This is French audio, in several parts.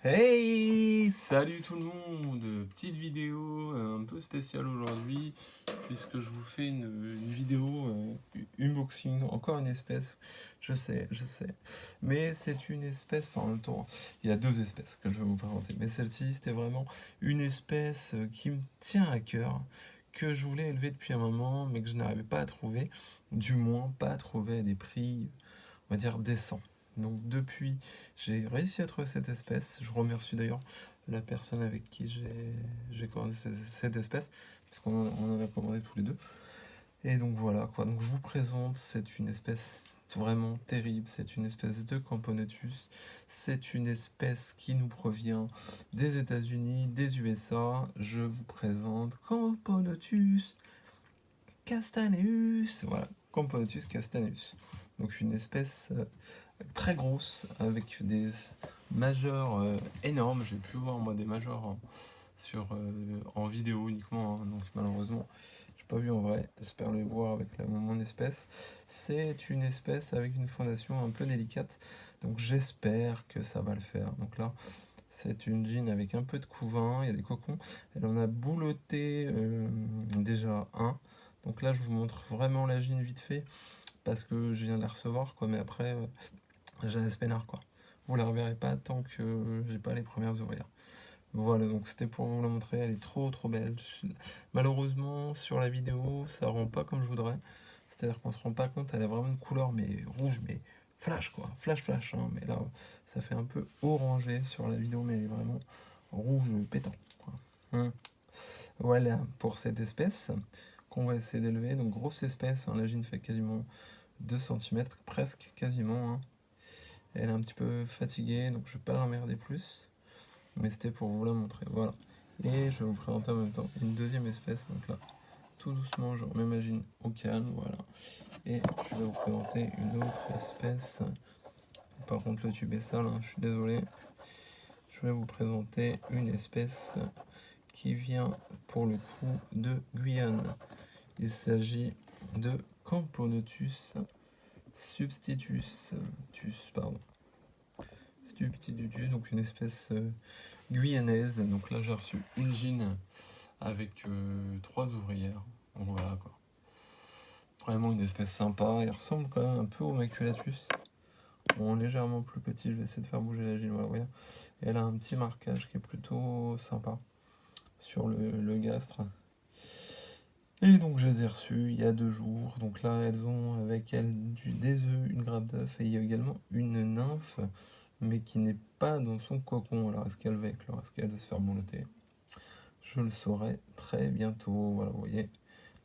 Hey! Salut tout le monde! Petite vidéo un peu spéciale aujourd'hui, puisque je vous fais une vidéo unboxing, encore une espèce, je sais, mais c'est une espèce, enfin en même temps, il y a deux espèces que je vais vous présenter, mais celle-ci c'était vraiment une espèce qui me tient à cœur, que je voulais élever depuis un moment, mais que je n'arrivais pas à trouver, du moins pas à trouver à des prix, on va dire, décents. Donc depuis, j'ai réussi à trouver cette espèce. Je remercie d'ailleurs la personne avec qui j'ai commandé cette espèce, parce qu'on en a commandé tous les deux. Et donc voilà quoi, donc je vous présente, c'est une espèce vraiment terrible, c'est une espèce de Camponotus, c'est une espèce qui nous provient des États-Unis, des USA. Je vous présente Camponotus castaneus, voilà, Camponotus castaneus. Donc une espèce très grosse, avec des majeurs énormes. J'ai pu voir moi des majeurs en vidéo uniquement, hein, donc malheureusement j'ai pas vu en vrai. J'espère les voir avec mon espèce. C'est une espèce avec une fondation un peu délicate, donc j'espère que ça va le faire. Donc là, c'est une gine avec un peu de couvain, il y a des cocons. Elle en a bouloté déjà un. Donc là, je vous montre vraiment la gine vite fait parce que je viens de la recevoir, quoi. Mais après, j'ai un espénard, quoi. Vous la reverrez pas tant que j'ai pas les premières ouvrières. Voilà, donc c'était pour vous la montrer. Elle est trop belle. Malheureusement, sur la vidéo, ça rend pas comme je voudrais. C'est-à-dire qu'on se rend pas compte, elle a vraiment une couleur mais rouge, mais flash quoi, flash, hein. Mais là, ça fait un peu orangé sur la vidéo, mais vraiment rouge pétant, quoi. Voilà pour cette espèce qu'on va essayer d'élever. Donc grosse espèce, hein. La gine fait quasiment 2 centimètres, presque quasiment, hein. Elle est un petit peu fatiguée, donc je vais pas l'emmerder plus. Mais c'était pour vous la montrer, voilà. Et je vais vous présenter en même temps une deuxième espèce, donc là, tout doucement, je remets ma gine au calme, voilà. Et je vais vous présenter une autre espèce. Par contre, le tube est sale, hein, je suis désolé. Je vais vous présenter une espèce qui vient pour le coup de Guyane. Il s'agit de Camponotus substitutus, substitutus, donc une espèce guyanaise. Donc là, j'ai reçu une gine avec 3 ouvrières. Donc voilà quoi. Vraiment une espèce sympa. Il ressemble quand même un peu au maculatus. Bon, légèrement plus petit. Je vais essayer de faire bouger la gine. Voilà, voyez. Elle a un petit marquage qui est plutôt sympa sur le gastre. Et donc je les ai reçues il y a 2 jours. Donc là, elles ont avec elles des œufs, une grappe d'œuf. Et il y a également une nymphe, mais qui n'est pas dans son cocon. Alors est-ce qu'elle va éclore? Est-ce qu'elle va se faire boulotter? Je le saurai très bientôt. Voilà, vous voyez.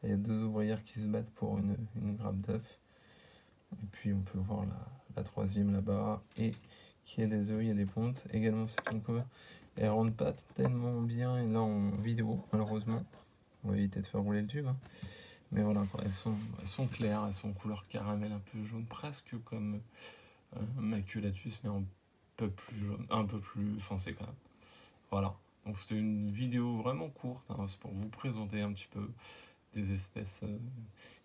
Il y a 2 ouvrières qui se battent pour une grappe d'œuf. Et puis on peut voir la troisième là-bas. Et qui a des œufs, il y a des pontes. Également, c'est une cover. Elles rentrent pas tellement bien et là en vidéo, malheureusement. On va éviter de faire rouler le tube, hein. Mais voilà, quoi. Elles sont claires, elles sont couleur caramel, un peu jaune, presque comme maculatus, mais un peu plus jaune, un peu plus foncé quand même. Voilà. Donc c'était une vidéo vraiment courte, hein, c'est pour vous présenter un petit peu des espèces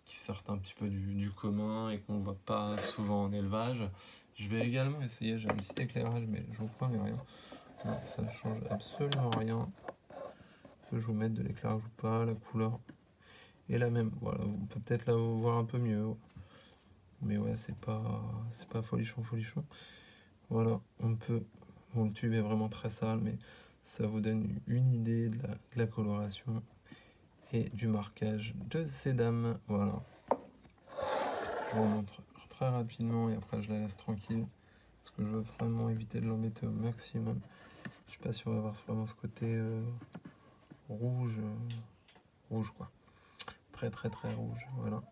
qui sortent un petit peu du commun et qu'on ne voit pas souvent en élevage. Je vais également essayer, j'ai un petit éclairage, mais je vous promets rien. Non, ça ne change absolument rien. Que je vous mette de l'éclairage ou pas, la couleur est la même. Voilà, on peut peut-être la voir un peu mieux. Mais ouais, c'est pas folichon. Voilà, on peut. Bon, le tube est vraiment très sale, mais ça vous donne une idée de la coloration et du marquage de ces dames. Voilà. Je vous montre très rapidement et après je la laisse tranquille. Parce que je veux vraiment éviter de l'embêter au maximum. Je suis pas sûr d'avoir vraiment ce côté rouge. Rouge quoi. Très rouge. Voilà.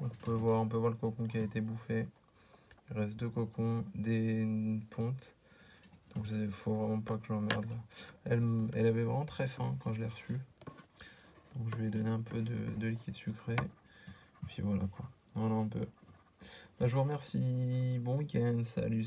On peut voir le cocon qui a été bouffé. Il reste 2 cocons, des pontes. Donc il faut vraiment pas que je l'emmerde là. Elle avait vraiment très faim quand je l'ai reçue. Donc je lui ai donné un peu de liquide sucré. Puis voilà quoi. Voilà un peu. Bah, je vous remercie. Bon week-end. Salut.